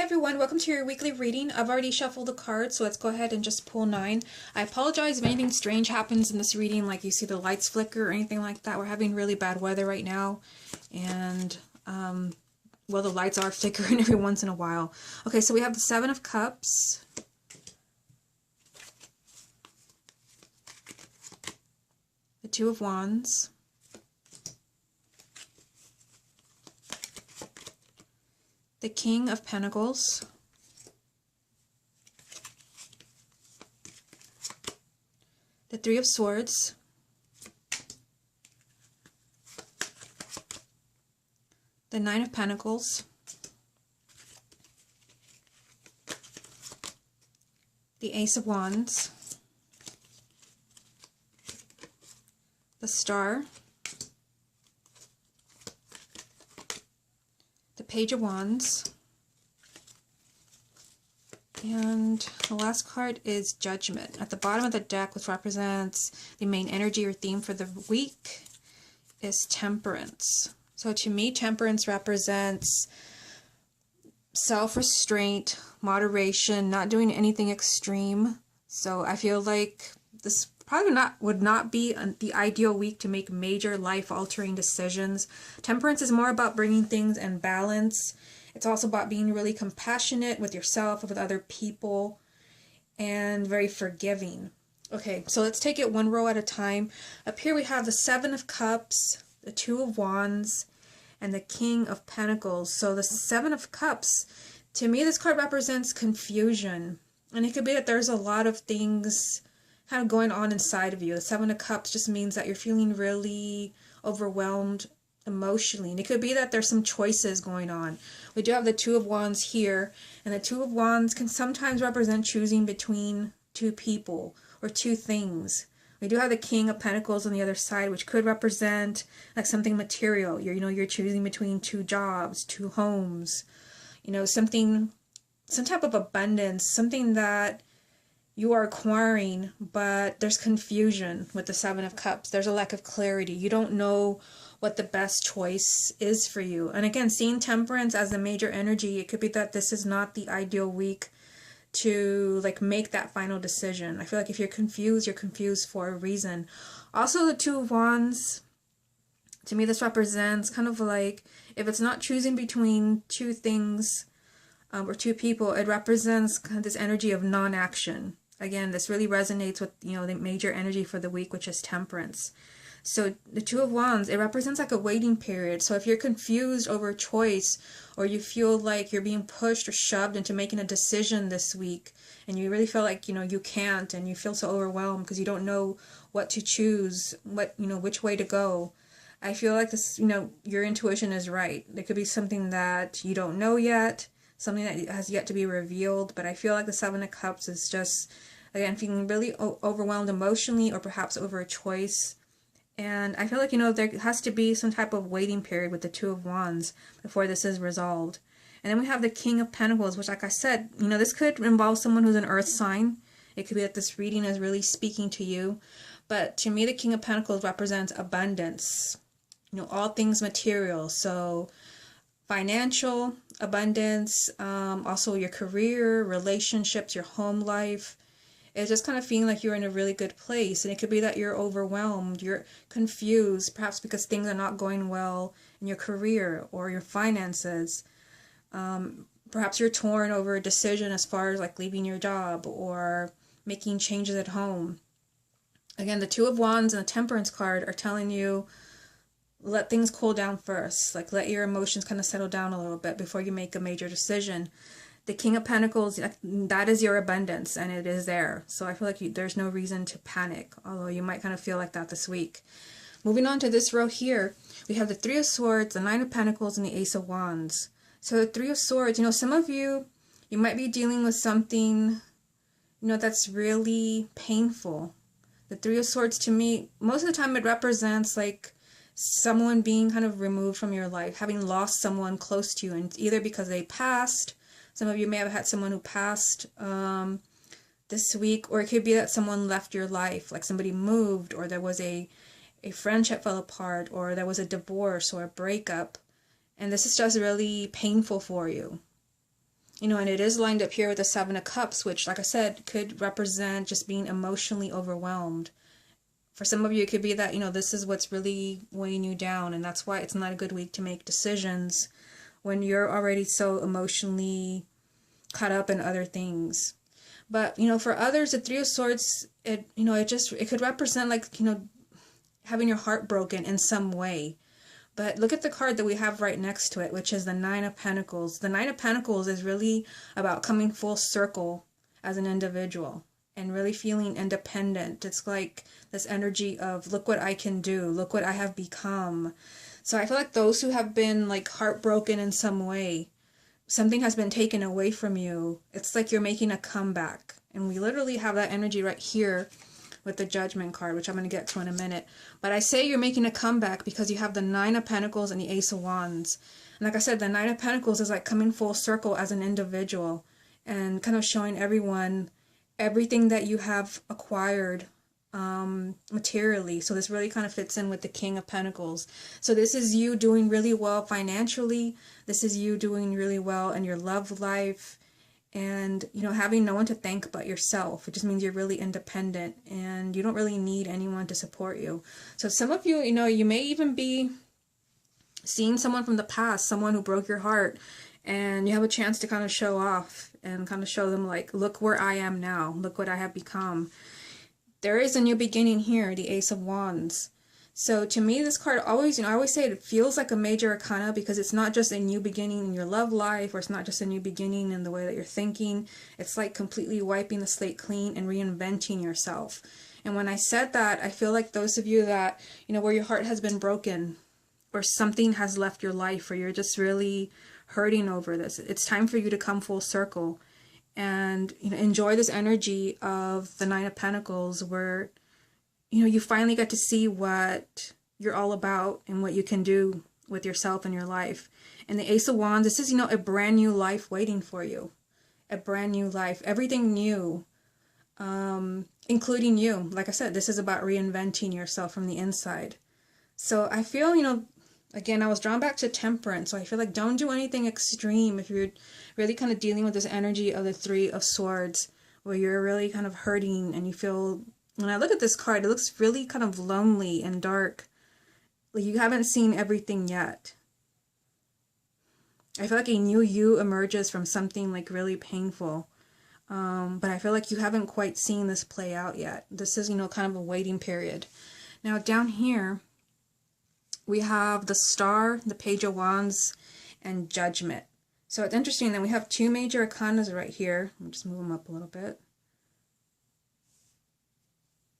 everyone, welcome to your weekly reading. I've already shuffled the cards, so let's go ahead and just pull 9. I apologize if anything strange happens in this reading, like you see the lights flicker or anything like that. We're having really bad weather right now, and well, the lights are flickering every once in a while. Okay, so we have the 7 of Cups, the 2 of Wands, the King of Pentacles, the 3 of Swords, the 9 of Pentacles, the Ace of Wands, the Star, the Page of Wands, and the last card is Judgment. At the bottom of the deck, which represents the main energy or theme for the week, is Temperance. So to me, Temperance represents self-restraint, moderation, not doing anything extreme. So I feel like this probably would not be the ideal week to make major life-altering decisions. Temperance is more about bringing things in balance. It's also about being really compassionate with yourself, with other people, and very forgiving. Okay, so let's take it one row at a time. Up here we have the 7 of Cups, the 2 of Wands, and the King of Pentacles. So the 7 of Cups, to me this card represents confusion. And it could be that there's a lot of things kind of going on inside of you. The 7 of Cups just means that you're feeling really overwhelmed emotionally. And it could be that there's some choices going on. We do have the 2 of Wands here. And the 2 of Wands can sometimes represent choosing between two people or two things. We do have the King of Pentacles on the other side, which could represent like something material. You're choosing between 2 jobs, 2 homes, some type of abundance, something that you are acquiring, but there's confusion with the 7 of Cups. There's a lack of clarity. You don't know what the best choice is for you. And again, seeing Temperance as the major energy, it could be that this is not the ideal week to make that final decision. I feel like if you're confused for a reason. Also, the 2 of Wands, to me this represents kind of like if it's not choosing between 2 things or 2 people, it represents kind of this energy of non-action. Again, this really resonates with the major energy for the week, which is Temperance. So the 2 of Wands, it represents like a waiting period. So if you're confused over a choice, or you feel like you're being pushed or shoved into making a decision this week, and you really feel like you can't, and you feel so overwhelmed because you don't know what to choose, which way to go, I feel like this, your intuition is right. There could be something that you don't know yet, something that has yet to be revealed, but I feel like the 7 of Cups is just, again, feeling really overwhelmed emotionally, or perhaps over a choice. And I feel like, there has to be some type of waiting period with the 2 of Wands before this is resolved. And then we have the King of Pentacles, which, like I said, this could involve someone who's an earth sign. It could be that this reading is really speaking to you. But to me, the King of Pentacles represents abundance, all things material. So financial abundance, also your career, relationships, your home life. It's just kind of feeling like you're in a really good place. And it could be that you're overwhelmed, you're confused, perhaps because things are not going well in your career or your finances. Perhaps you're torn over a decision as far as leaving your job or making changes at home. Again, the 2 of Wands and the Temperance card are telling you, let things cool down first. Let your emotions kind of settle down a little bit before you make a major decision. The King of Pentacles, that is your abundance, and it is there. So I feel like there's no reason to panic, although you might kind of feel like that this week. Moving on to this row here, we have the 3 of Swords, the 9 of Pentacles, and the Ace of Wands. So the 3 of Swords, some of you might be dealing with something, that's really painful. The 3 of Swords, to me, most of the time it represents someone being kind of removed from your life, having lost someone close to you, and either because they passed. Some of you may have had someone who passed this week, or it could be that someone left your life, like somebody moved, or there was a friendship fell apart, or there was a divorce or a breakup, and this is just really painful for you. and it is lined up here with the Seven of Cups, which, like I said, could represent just being emotionally overwhelmed. For some of you, it could be that, this is what's really weighing you down, and that's why it's not a good week to make decisions when you're already so emotionally caught up in other things. But, for others, the Three of Swords, it could represent, like, having your heart broken in some way. But look at the card that we have right next to it, which is the Nine of Pentacles. The Nine of Pentacles is really about coming full circle as an individual and really feeling independent. It's like this energy of, look what I can do, look what I have become. So I feel like those who have been like heartbroken in some way, something has been taken away from you, it's like you're making a comeback. And we literally have that energy right here with the Judgment card, which I'm going to get to in a minute. But I say you're making a comeback because you have the Nine of Pentacles and the Ace of Wands. And like I said, the Nine of Pentacles is like coming full circle as an individual and kind of showing everyone everything that you have acquired materially. So this really kind of fits in with the King of Pentacles. So this is you doing really well financially. This is you doing really well in your love life. And, having no one to thank but yourself. It just means you're really independent and you don't really need anyone to support you. So some of you, you may even be seeing someone from the past, someone who broke your heart, and you have a chance to kind of show off and kind of show them, like, look where I am now. Look what I have become. There is a new beginning here, the Ace of Wands. So to me, this card always, I always say it feels like a major arcana because it's not just a new beginning in your love life, or it's not just a new beginning in the way that you're thinking. It's like completely wiping the slate clean and reinventing yourself. And when I said that, I feel like those of you that, where your heart has been broken or something has left your life or you're just really hurting over this, it's time for you to come full circle and, enjoy this energy of the Nine of Pentacles where you finally get to see what you're all about and what you can do with yourself and your life. And the Ace of Wands, this is, a brand new life waiting for you. A brand new life. Everything new, including you. Like I said, this is about reinventing yourself from the inside. So I feel, again, I was drawn back to Temperance. So I feel like don't do anything extreme if you're really kind of dealing with this energy of the Three of Swords, where you're really kind of hurting and you feel... When I look at this card, it looks really kind of lonely and dark. Like you haven't seen everything yet. I feel like a new you emerges from something like really painful. But I feel like you haven't quite seen this play out yet. This is, kind of a waiting period. Now down here, we have the Star, the Page of Wands, and Judgment. So it's interesting that we have two major arcanas right here. Let me just move them up a little bit.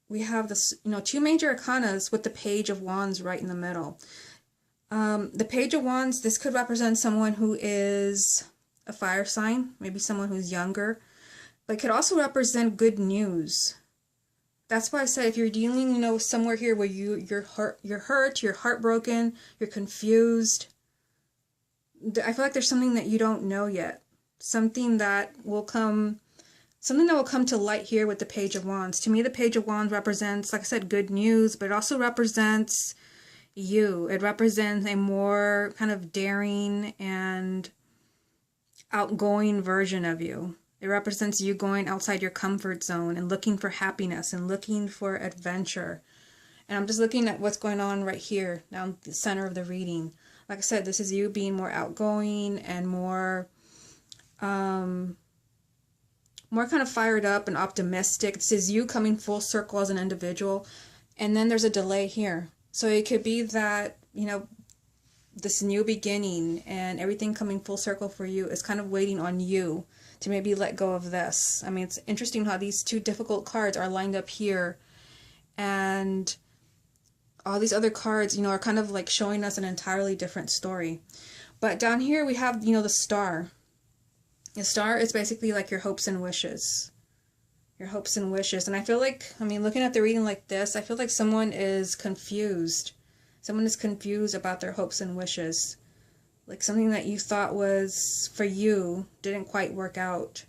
We have this, two major arcanas with the Page of Wands right in the middle. The Page of Wands, this could represent someone who is a fire sign, maybe someone who's younger, but it could also represent good news. That's why I said if you're dealing, somewhere here where you're hurt, you're heartbroken, you're confused, I feel like there's something that you don't know yet. Something that will come to light here with the Page of Wands. To me, the Page of Wands represents, like I said, good news, but it also represents you. It represents a more kind of daring and outgoing version of you. It represents you going outside your comfort zone and looking for happiness and looking for adventure. And I'm just looking at what's going on right here, down the center of the reading. Like I said, this is you being more outgoing and more kind of fired up and optimistic. This is you coming full circle as an individual. And then there's a delay here. So it could be that, this new beginning and everything coming full circle for you is kind of waiting on you to maybe let go of this. I mean, it's interesting how these two difficult cards are lined up here. And all these other cards, are kind of like showing us an entirely different story. But down here we have, the Star. The Star is basically like your hopes and wishes. Your hopes and wishes. And I feel like, looking at the reading like this, I feel like someone is confused. Someone is confused about their hopes and wishes. Like something that you thought was for you didn't quite work out.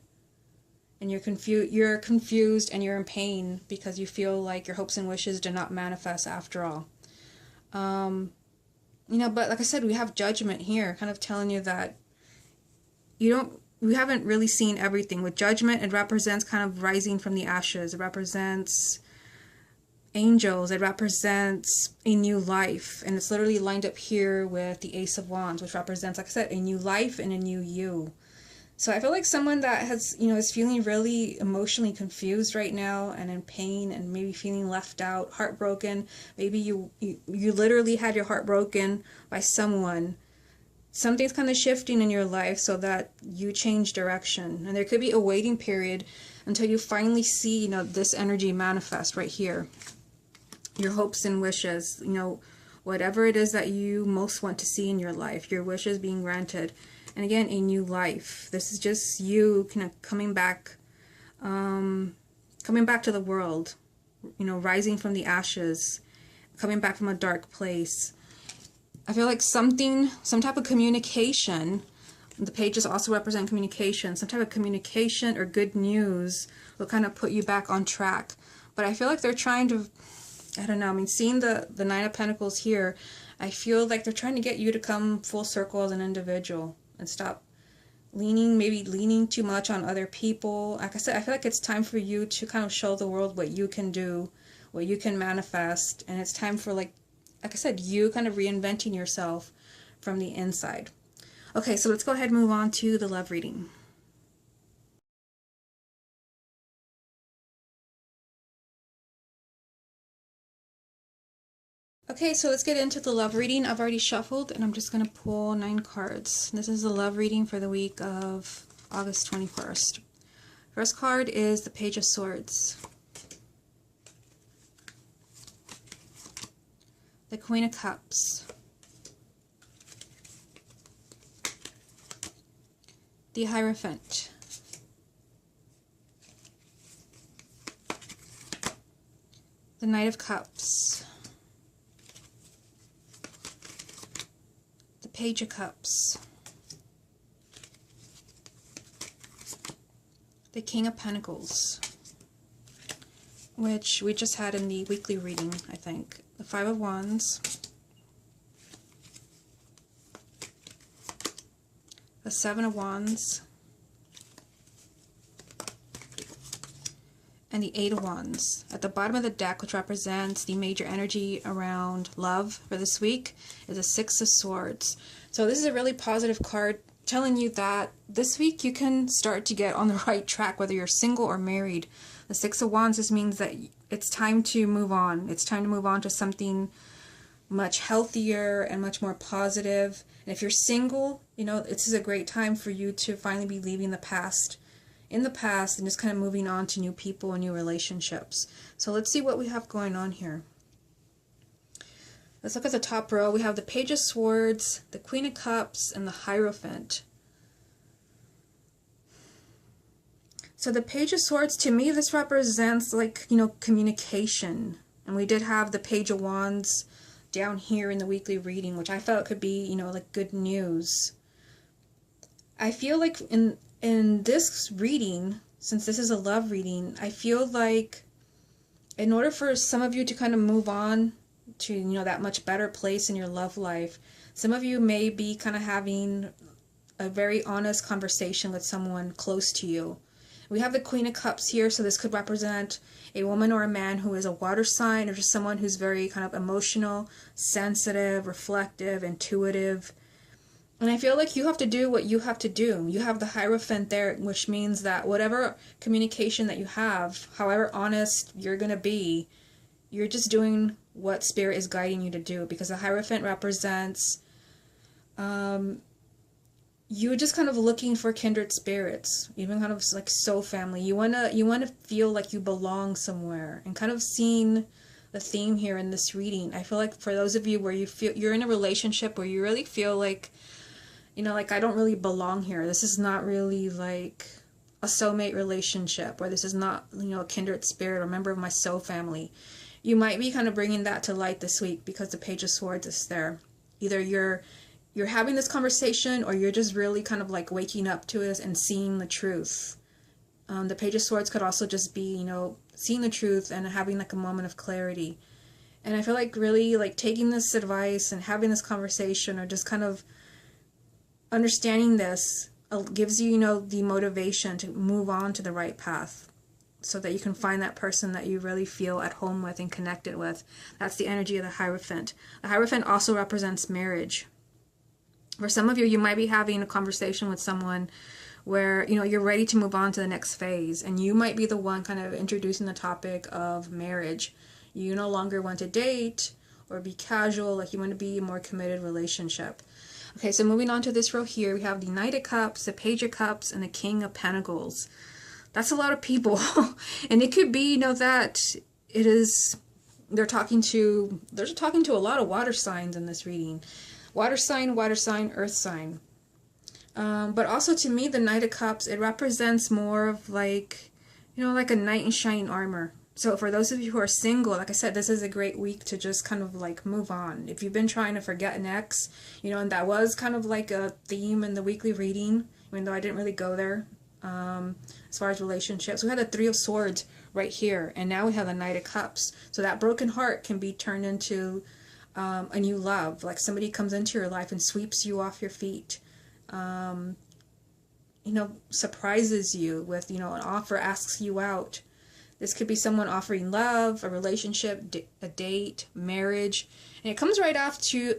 And you're confused and you're in pain because you feel like your hopes and wishes did not manifest after all. But like I said, we have Judgment here, kind of telling you that you don't we haven't really seen everything. With Judgment, it represents kind of rising from the ashes. It represents angels. It represents a new life. And it's literally lined up here with the Ace of Wands, which represents, like I said, a new life and a new you. So I feel like someone that has, is feeling really emotionally confused right now and in pain and maybe feeling left out, heartbroken. Maybe you literally had your heart broken by someone. Something's kind of shifting in your life so that you change direction. And there could be a waiting period until you finally see, this energy manifest right here. Your hopes and wishes, whatever it is that you most want to see in your life, your wishes being granted. And again, a new life. This is just you kind of coming back to the world, rising from the ashes, coming back from a dark place. I feel like some type of communication, the pages also represent communication, some type of communication or good news will kind of put you back on track. But I feel like they're trying to, I don't know, seeing the Nine of Pentacles here, I feel like they're trying to get you to come full circle as an individual and stop maybe leaning too much on other people. Like I said, I feel like it's time for you to kind of show the world what you can do, what you can manifest, and it's time for, like I said, you kind of reinventing yourself from the inside. Okay, so let's go ahead and move on to the love reading. Okay, so let's get into the love reading. I've already shuffled and I'm just going to pull 9 cards. This is the love reading for the week of August 21st. First card is the Page of Swords. The Queen of Cups. The Hierophant. The Knight of Cups. The Page of Cups. The King of Pentacles, which we just had in the weekly reading, I think. The Five of Wands, the Seven of Wands, and the Eight of Wands. At the bottom of the deck, which represents the major energy around love for this week, is a Six of Swords. So this is a really positive card telling you that this week you can start to get on the right track, whether you're single or married. The Six of Wands just means that it's time to move on. It's time to move on to something much healthier and much more positive. And if you're single, this is a great time for you to finally be leaving the past in the past and just kind of moving on to new people and new relationships. So let's see what we have going on here. Let's look at the top row. We have the Page of Swords, the Queen of Cups, and the Hierophant. So the Page of Swords, to me, this represents, like, communication. And we did have the Page of Wands down here in the weekly reading, which I felt could be, like good news. I feel like in this reading, since this is a love reading, I feel like in order for some of you to kind of move on to, that much better place in your love life, some of you may be kind of having a very honest conversation with someone close to you. We have the Queen of Cups here, so this could represent a woman or a man who is a water sign, or just someone who's very kind of emotional, sensitive, reflective, intuitive. And I feel like you have to do what you have to do. You have the Hierophant there, which means that whatever communication that you have, however honest you're going to be, you're just doing what Spirit is guiding you to do. Because the Hierophant represents you just kind of looking for kindred spirits, even kind of like soul family. You wanna feel like you belong somewhere, and kind of seeing the theme here in this reading. I feel like for those of you where you feel you're in a relationship where you really feel like, like I don't really belong here. This is not really like a soulmate relationship, or this is not, a kindred spirit or member of my soul family. You might be kind of bringing that to light this week because the Page of Swords is there. Either you're having this conversation, or you're just really kind of like waking up to it and seeing the truth. The Page of Swords could also just be, seeing the truth and having like a moment of clarity. And I feel like really like taking this advice and having this conversation, or just kind of understanding this gives you, you know, the motivation to move on to the right path, so that you can find that person that you really feel at home with and connected with. That's the energy of the Hierophant. The Hierophant also represents marriage. For some of you, you might be having a conversation with someone where, you know, you're ready to move on to the next phase, and you might be the one kind of introducing the topic of marriage. You no longer want to date or be casual, like you want to be a more committed relationship. Okay, so moving on to this row here, we have the Knight of Cups, the Page of Cups, and the King of Pentacles. That's a lot of people. And it could be, you know, that it is, they're talking to a lot of water signs in this reading. Water sign, earth sign. But also to me, the Knight of Cups, it represents more of like, you know, like a knight in shining armor. So for those of you who are single, like I said, this is a great week to just kind of like move on. If you've been trying to forget an ex, you know, and that was kind of like a theme in the weekly reading, even though I didn't really go there, as far as relationships. We had the Three of Swords right here, and now we have the Knight of Cups. So that broken heart can be turned into a new love. Like somebody comes into your life and sweeps you off your feet. You know, surprises you with, you know, an offer, asks you out. This could be someone offering love, a relationship, a date, marriage, and it comes right after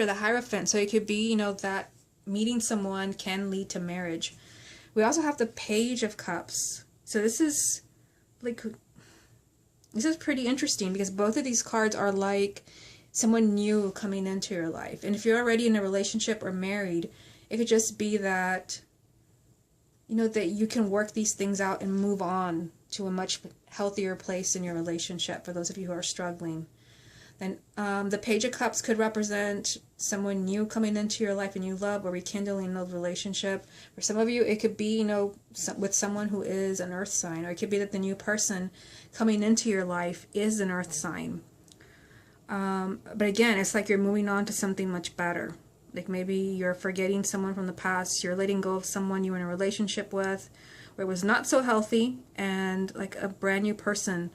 the Hierophant. So it could be, you know, that meeting someone can lead to marriage. We also have the Page of Cups. So this is pretty interesting, because both of these cards are like someone new coming into your life. And if you're already in a relationship or married, it could just be that, you know, that you can work these things out and move on to a much healthier place in your relationship, for those of you who are struggling. Then the Page of Cups could represent someone new coming into your life, a new love or rekindling a relationship. For some of you, it could be, you know, with someone who is an earth sign, or it could be that the new person coming into your life is an earth sign. But again, it's like you're moving on to something much better. Like maybe you're forgetting someone from the past, you're letting go of someone you were in a relationship with where it was not so healthy, and like a brand new person,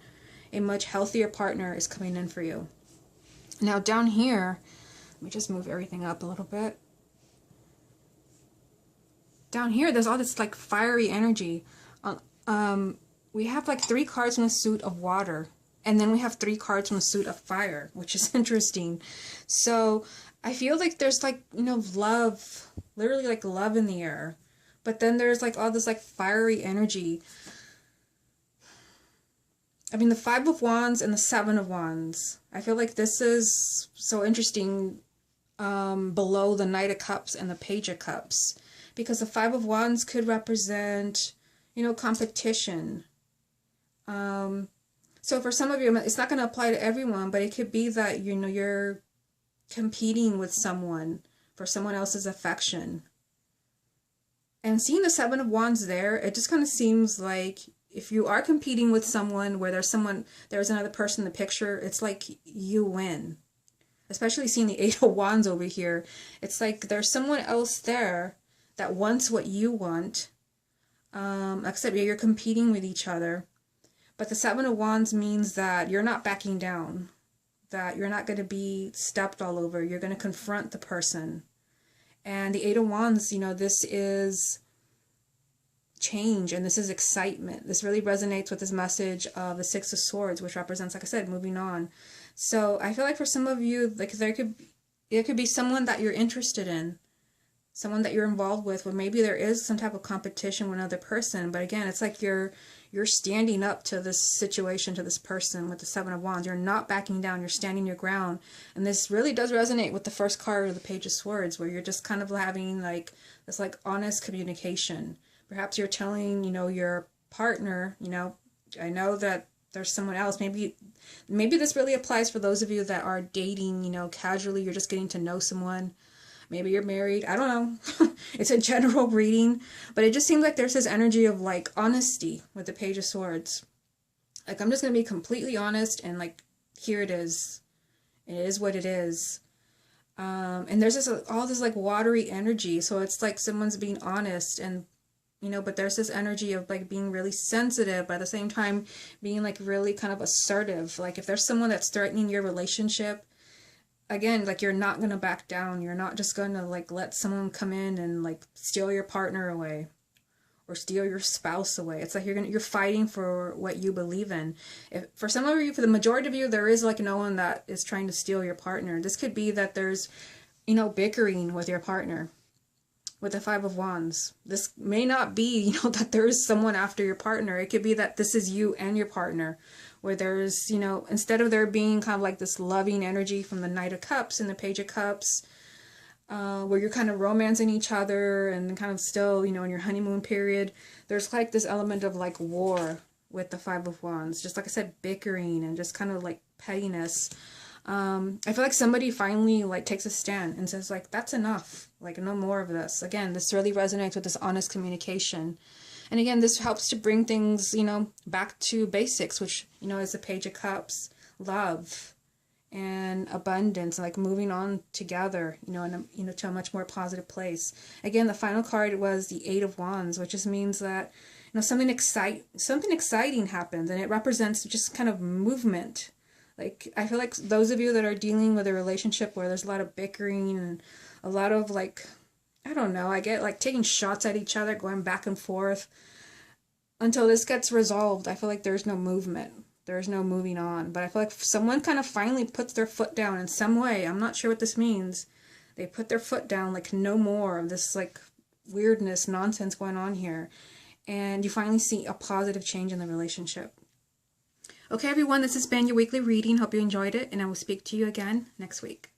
a much healthier partner is coming in for you. Now down here, let me just move everything up a little bit. Down here, there's all this like fiery energy. We have like 3 cards from the suit of water, and then we have 3 cards from the suit of fire, which is interesting. So I feel like there's like, you know, love, literally like love in the air. But then there's like all this like fiery energy. I mean, the 5 of Wands and the 7 of Wands. I feel like this is so interesting below the Knight of Cups and the Page of Cups. Because the 5 of Wands could represent, you know, competition. So for some of you, it's not going to apply to everyone, but it could be that, you know, you're competing with someone for someone else's affection. And seeing the 7 of Wands there, it just kind of seems like if you are competing with someone where there's another person in the picture, it's like you win. Especially seeing the 8 of Wands over here. It's like there's someone else there that wants what you want, except you're competing with each other. But the 7 of Wands means that you're not backing down, that you're not going to be stepped all over. You're going to confront the person. And the 8 of Wands, you know, this is change and this is excitement. This really resonates with this message of the 6 of Swords, which represents, like I said, moving on. So I feel like for some of you, like it could be someone that you're interested in, someone that you're involved with, where maybe there is some type of competition with another person. But again, it's like you're standing up to this situation, to this person with the 7 of Wands. You're not backing down. You're standing your ground. And this really does resonate with the first card of the Page of Swords, where you're just kind of having like this like honest communication. Perhaps you're telling, you know, your partner, you know, I know that there's someone else. Maybe this really applies for those of you that are dating, you know, casually. You're just getting to know someone. Maybe you're married. I don't know. It's a general reading. But it just seems like there's this energy of like honesty with the Page of Swords. Like, I'm just going to be completely honest, and like, here it is. It is what it is. And there's all this like watery energy. So it's like someone's being honest, and, you know, but there's this energy of like being really sensitive, but at the same time being like really kind of assertive. Like if there's someone that's threatening your relationship, again, like, you're not going to back down. You're not just going to, like, let someone come in and, like, steal your partner away or steal your spouse away. It's like you're fighting for what you believe in. If for some of you, for the majority of you, there is, like, no one that is trying to steal your partner. This could be that there's, you know, bickering with your partner. With the Five of Wands, this may not be, you know, that there is someone after your partner. It could be that this is you and your partner, where there's, you know, instead of there being kind of like this loving energy from the Knight of Cups and the Page of Cups, where you're kind of romancing each other and kind of still, you know, in your honeymoon period, there's like this element of like war with the Five of Wands. Just like I said, bickering and just kind of like pettiness. I feel like somebody finally like takes a stand and says like, that's enough, like no more of this. Again, this really resonates with this honest communication. And again, this helps to bring things, you know, back to basics, which, you know, is the Page of Cups, love and abundance, like moving on together, you know, you know, to a much more positive place. Again, the final card was the Eight of Wands, which just means that, you know, something exciting happens, and it represents just kind of movement. Like, I feel like those of you that are dealing with a relationship where there's a lot of bickering and a lot of, like, I don't know, I get like taking shots at each other, going back and forth, until this gets resolved, I feel like there's no movement. There's no moving on. But I feel like someone kind of finally puts their foot down in some way. I'm not sure what this means. They put their foot down, like, no more of this, like, weirdness, nonsense going on here. And you finally see a positive change in the relationship. Okay, everyone, this has been your weekly reading. Hope you enjoyed it, and I will speak to you again next week.